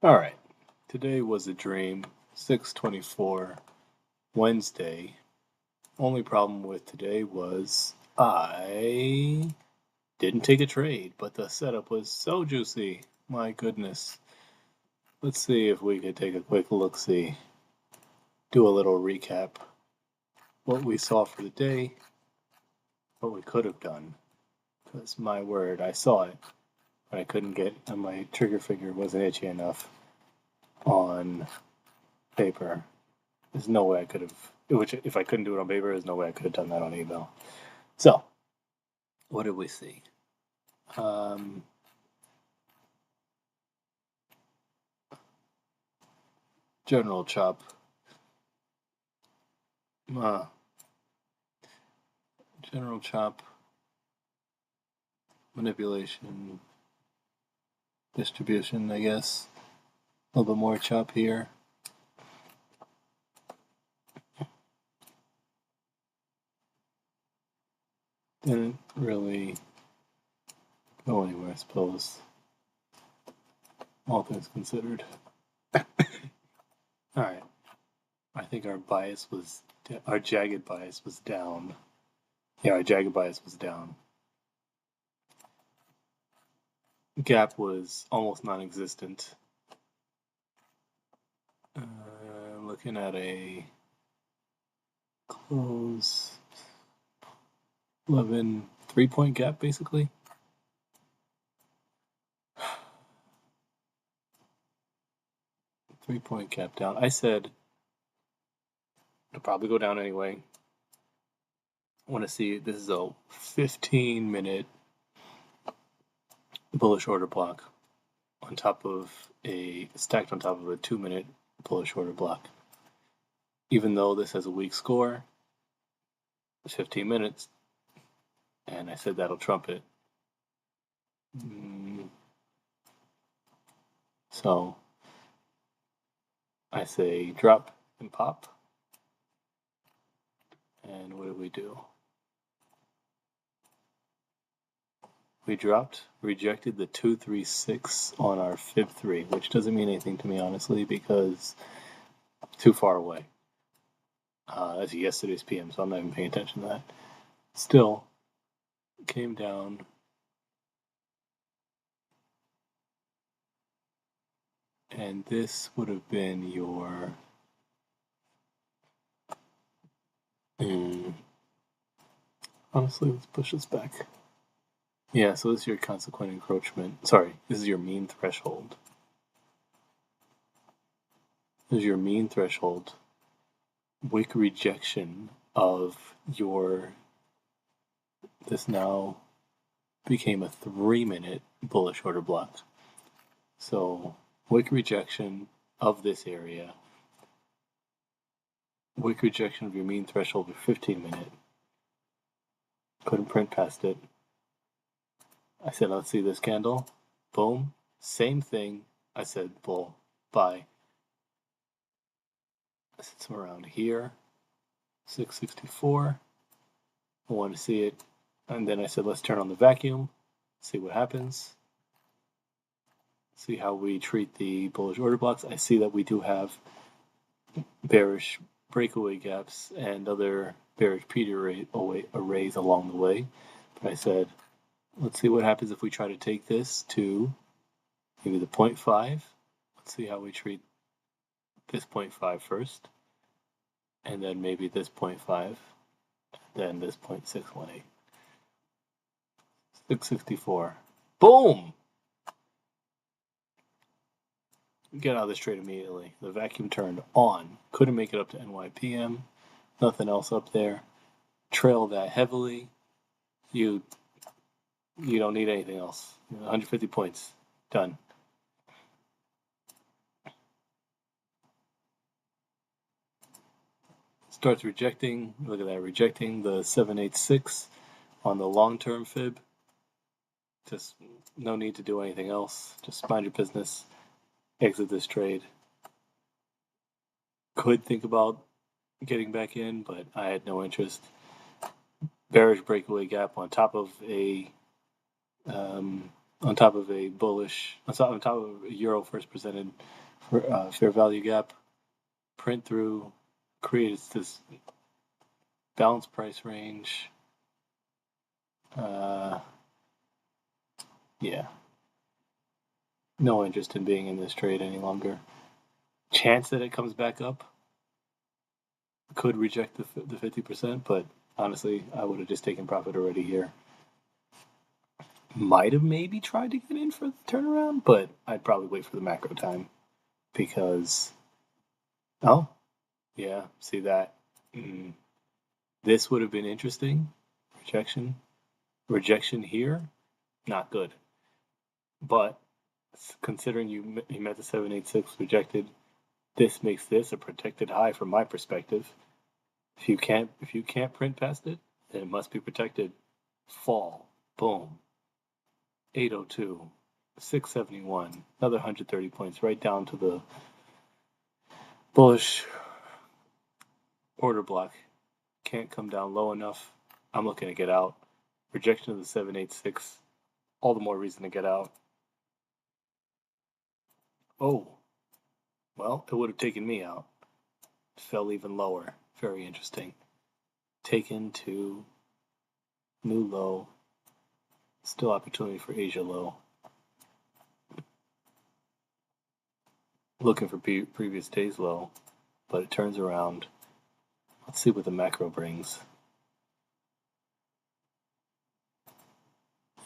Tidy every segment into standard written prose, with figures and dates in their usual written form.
Alright, today was a dream, 6/24, Wednesday. Only problem with today was I didn't take a trade, but the setup was so juicy. My goodness. Let's see if we could take a quick look-see. Do a little recap. What we saw for the day, what we could have done. Because my word, I saw it, but I couldn't get, and my trigger finger wasn't itchy enough on paper. There's no way I could have, which if I couldn't do it on paper, there's no way I could have done that on email. So, what did we see? General chop. General chop. Manipulation. Distribution, I guess. A little bit more chop here. Didn't really go anywhere, I suppose. All things considered. Alright. I think our jagged bias was down. Yeah, our jagged bias was down. Gap was almost non-existent. Looking at a close 11 3-point gap, basically. Three-point gap down. I said it'll probably go down anyway. I want to see, this is a 15-minute bullish order block on top of stacked on top of a 2-minute bullish order block. Even though this has a weak score, 15 minutes, and I said that'll trump it. So I say drop and pop. And what did we do? We rejected the 236 on our fib 3, which doesn't mean anything to me, honestly, because too far away. That's yesterday's PM, so I'm not even paying attention to that. Still, came down. And this would have been your honestly, let's push this back. Yeah, so this is your consequent encroachment. Sorry, this is your mean threshold. This is your mean threshold. Wick rejection of this now became a 3-minute bullish order block. So wick rejection of this area. Wick rejection of your mean threshold for 15-minute. Couldn't print past it. I said, let's see this candle. Boom. Same thing. I said, bull. Buy. I said somewhere around here. 664. I want to see it. And then I said, let's turn on the vacuum. See what happens. See how we treat the bullish order blocks. I see that we do have bearish breakaway gaps and other bearish P arrays along the way. But I said, let's see what happens if we try to take this to maybe the 0.5. Let's see how we treat this 0.5 first. And then maybe this 0.5. Then this 0.618. 664. Boom! Get out of this trade immediately. The vacuum turned on. Couldn't make it up to NYPM. Nothing else up there. Trail that heavily. You don't need anything else. 150 points. Done. Starts rejecting. Look at that. Rejecting the 786 on the long-term fib. Just no need to do anything else. Just mind your business. Exit this trade. Could think about getting back in, but I had no interest. Bearish breakaway gap on top of a on top of a bullish, on top of a euro first presented fair value gap, print through, creates this balanced price range. Yeah. No interest in being in this trade any longer. Chance that it comes back up. Could reject the 50%, but honestly, I would have just taken profit already here. Might have maybe tried to get in for the turnaround, but I'd probably wait for the macro time because, oh, yeah, see that. This would have been interesting. Rejection here, not good. But considering you met the 786 rejected, this makes this a protected high from my perspective. If you can't print past it, then it must be protected. Fall, boom. 802, 671, another 130 points right down to the bullish order block. Can't come down low enough. I'm looking to get out. Rejection of the 786, all the more reason to get out. Oh, well, it would have taken me out. Fell even lower. Very interesting. Taken to new low. Still opportunity for Asia low. Looking for previous day's low, but it turns around. Let's see what the macro brings.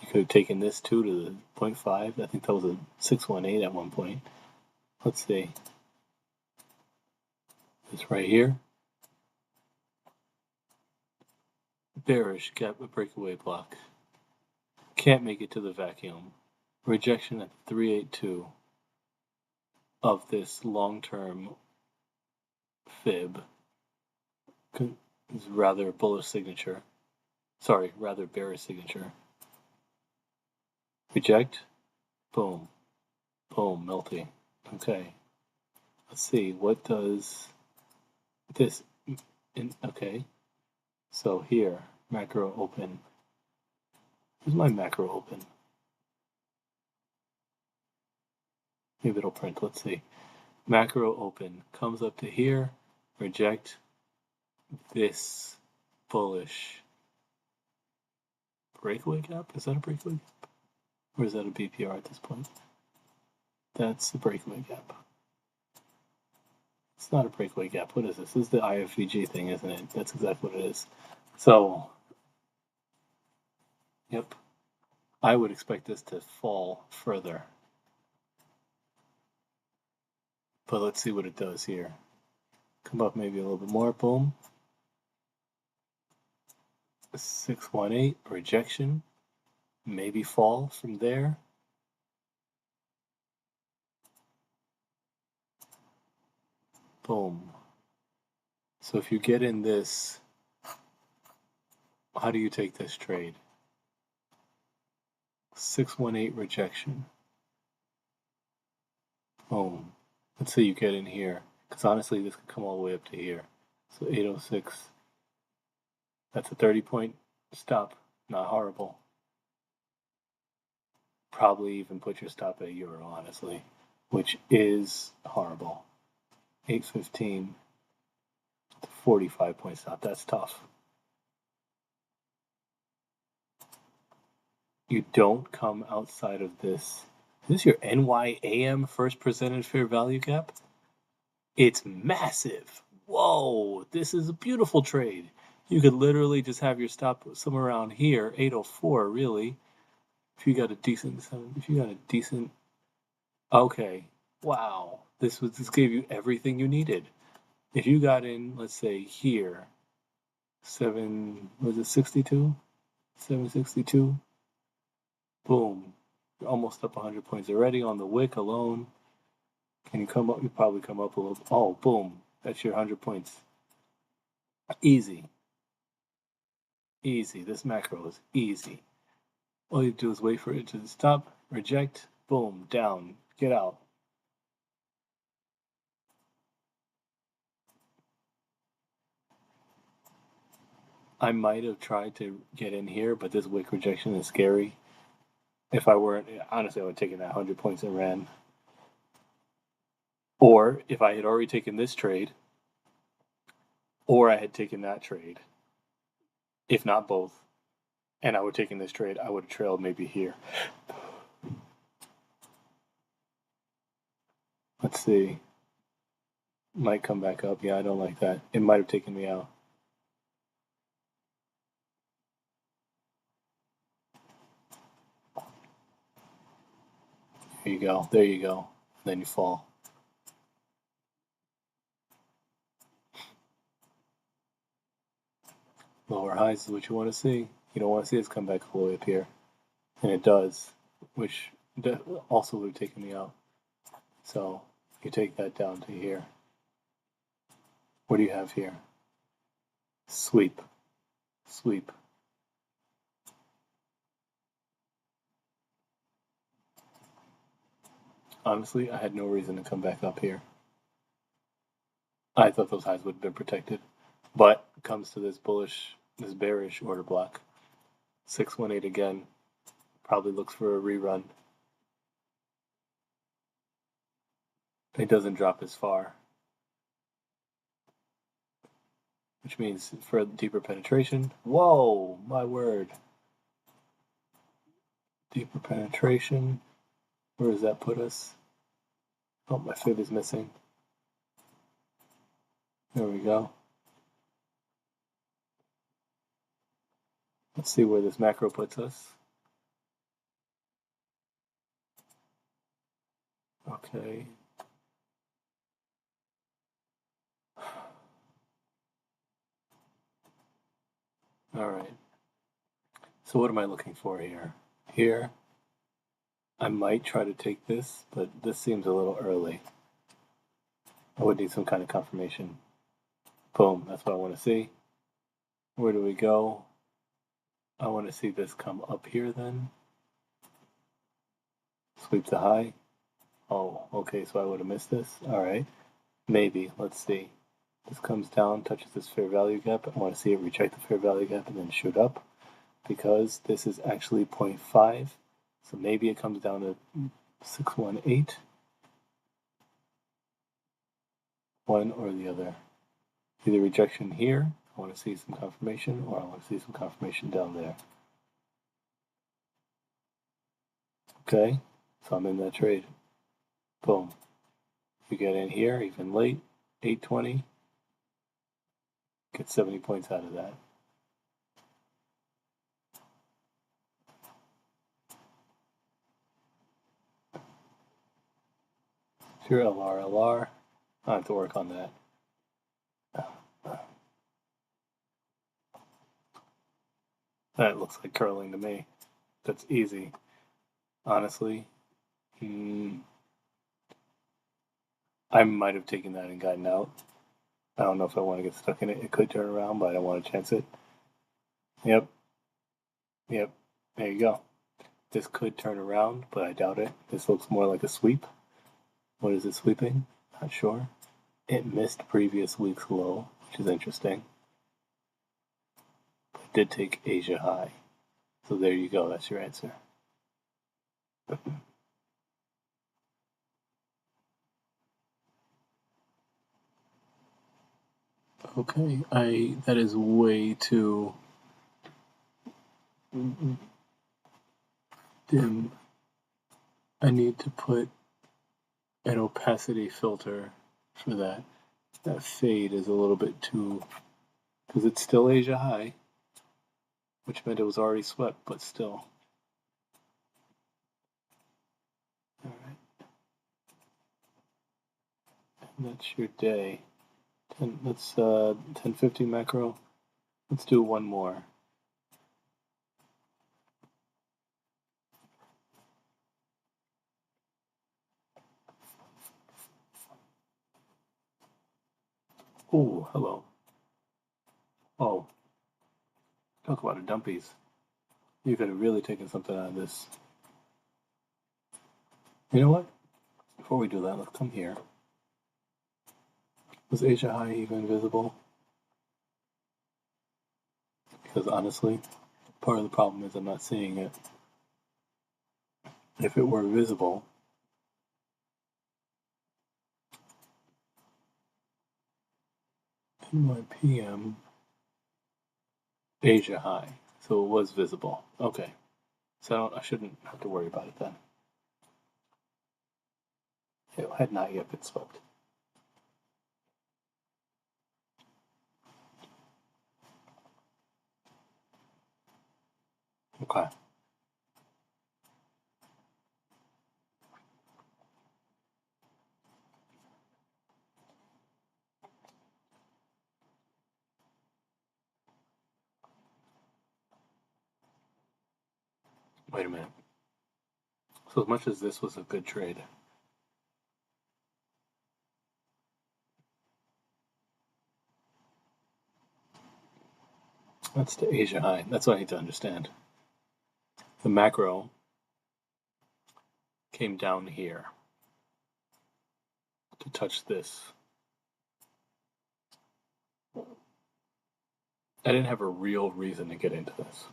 You could have taken this 2 to the 0.5. I think that was a 618 at one point. Let's see. This right here. Bearish gap breakaway block. Can't make it to the vacuum. Rejection at 382 of this long-term fib. Is rather bullish signature. Sorry, rather bearish signature. Reject. Boom. Boom. Melty. Okay. Let's see. What does this... Okay. So here, macro open. Where's my macro open? Maybe it'll print. Let's see. Macro open. Comes up to here. Reject this bullish breakaway gap. Is that a breakaway gap? Or is that a BPR at this point? That's the breakaway gap. It's not a breakaway gap. What is this? This is the IFVG thing, isn't it? That's exactly what it is. So, yep. I would expect this to fall further. But let's see what it does here. Come up maybe a little bit more. Boom. 618. Rejection. Maybe fall from there. Boom. So if you get in this, how do you take this trade? 618 rejection. Boom. Let's say you get in here, because honestly this could come all the way up to here. So 806. That's a 30-point stop. Not horrible. Probably even put your stop at euro, honestly, which is horrible. 815. 45-point stop. That's tough. You don't come outside of this. Is this your NYAM first presented fair value gap? It's massive. Whoa, this is a beautiful trade. You could literally just have your stop somewhere around here, 804, really. If you got a decent, okay, wow. This gave you everything you needed. If you got in, let's say here, 762? 762? Boom. You're almost up 100 points already on the wick alone. Can you come up? You probably come up a little. Oh, boom. That's your 100 points. Easy. Easy. This macro is easy. All you do is wait for it to stop, reject, boom, down, get out. I might have tried to get in here, but this wick rejection is scary. If I weren't, honestly, I would have taken that 100 points and ran. Or if I had already taken this trade, or I had taken that trade, if not both, and I would have taken this trade, I would have trailed maybe here. Let's see. Might come back up. Yeah, I don't like that. It might have taken me out. There you go. There you go. Then you fall. Lower highs is what you want to see. You don't want to see us come back all the way up here. And it does, which also would have taken me out. So you take that down to here. What do you have here? Sweep. Sweep. Honestly, I had no reason to come back up here. I thought those highs would have been protected. But it comes to this bearish order block. 618 again. Probably looks for a rerun. It doesn't drop as far. Which means for deeper penetration. Whoa, my word. Deeper penetration. Where does that put us? Oh, my fib is missing. There we go. Let's see where this macro puts us. Okay. All right. So what am I looking for here? Here, I might try to take this, but this seems a little early. I would need some kind of confirmation. Boom, that's what I want to see. Where do we go? I want to see this come up here then. Sweep the high. Oh, okay, so I would have missed this. All right, maybe. Let's see. This comes down, touches this fair value gap. I want to see it reject the fair value gap and then shoot up because this is actually 0.5. So maybe it comes down to 618. One or the other. Either rejection here, I want to see some confirmation, or I want to see some confirmation down there. Okay, so I'm in that trade. Boom. You get in here, even late, 820. Get 70 points out of that. Your LR. I have to work on that. That looks like curling to me. That's easy. Honestly, I might have taken that and gotten out. I don't know if I want to get stuck in it. It could turn around, but I don't want to chance it. Yep. There you go. This could turn around, but I doubt it. This looks more like a sweep. What is it sweeping? Not sure. It missed previous week's low, which is interesting. But it did take Asia high. So there you go. That's your answer. Okay, that is way too dim. I need to put an opacity filter for that. That fade is a little bit too, because it's still Asia high, which meant it was already swept, but still. All right. And that's your day. 1050 macro. Let's do one more. Oh, hello. Oh, talk about a dumpies. You could have really taken something out of this. You know what? Before we do that, let's come here. Was Asia high even visible? Because honestly, part of the problem is I'm not seeing it. if it were visible, NYPM Asia high, so it was visible. Okay, so I shouldn't have to worry about it then. It had not yet been swept. Okay. Wait a minute. So as much as this was a good trade, that's to Asia high. That's what I need to understand. The macro came down here to touch this. I didn't have a real reason to get into this.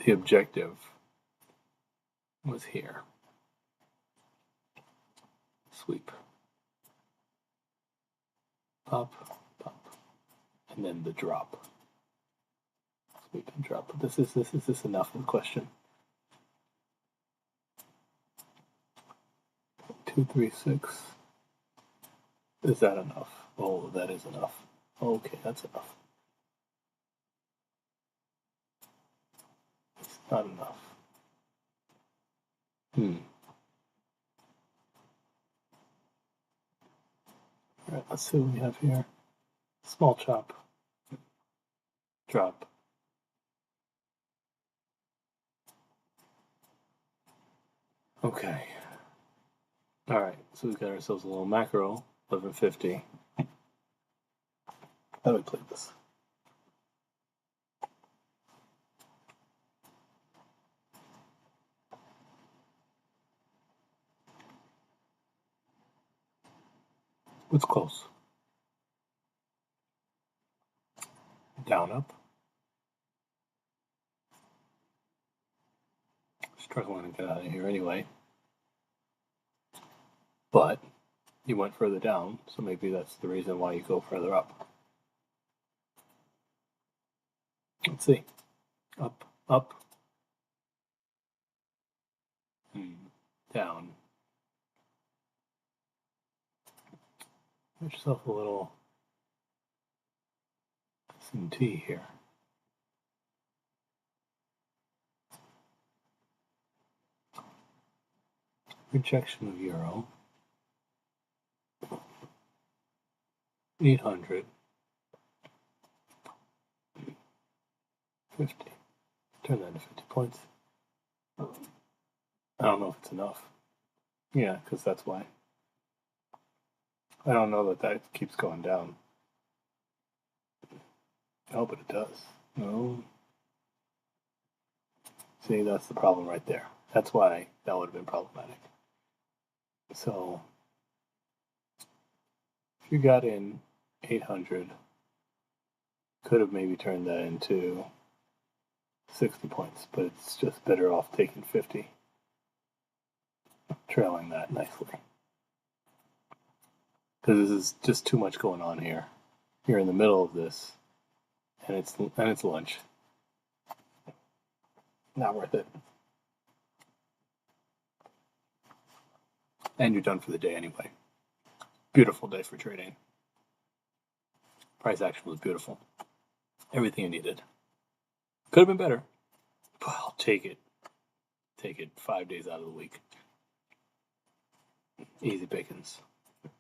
The objective was here. Sweep. Pop, pop. And then the drop. Sweep and drop. But is this enough of a question? 2, 3, 6. Is that enough? Oh, that is enough. Okay, that's enough. It's not enough. Alright, let's see what we have here. Small chop. Drop. Okay. Alright, so we've got ourselves a little macro, 1150. How do we play this? What's close? Down, up. Struggling to get out of here anyway. But you went further down, so maybe that's the reason why you go further up. Let's see. Up, up. Down. Get yourself a little S&T here. Rejection of euro. 800. 50. Turn that to 50 points. I don't know if it's enough. Yeah, because that's why. I don't know that keeps going down. Oh, but it does. No. See, that's the problem right there. That's why that would have been problematic. So, if you got in 800, could have maybe turned that into 60 points, but it's just better off taking 50, trailing that nicely. Because this is just too much going on here. You're in the middle of this, and it's lunch. Not worth it. And you're done for the day anyway. Beautiful day for trading. Price action was beautiful. Everything you needed. Could have been better, but I'll take it. Take it 5 days out of the week. Easy pickings.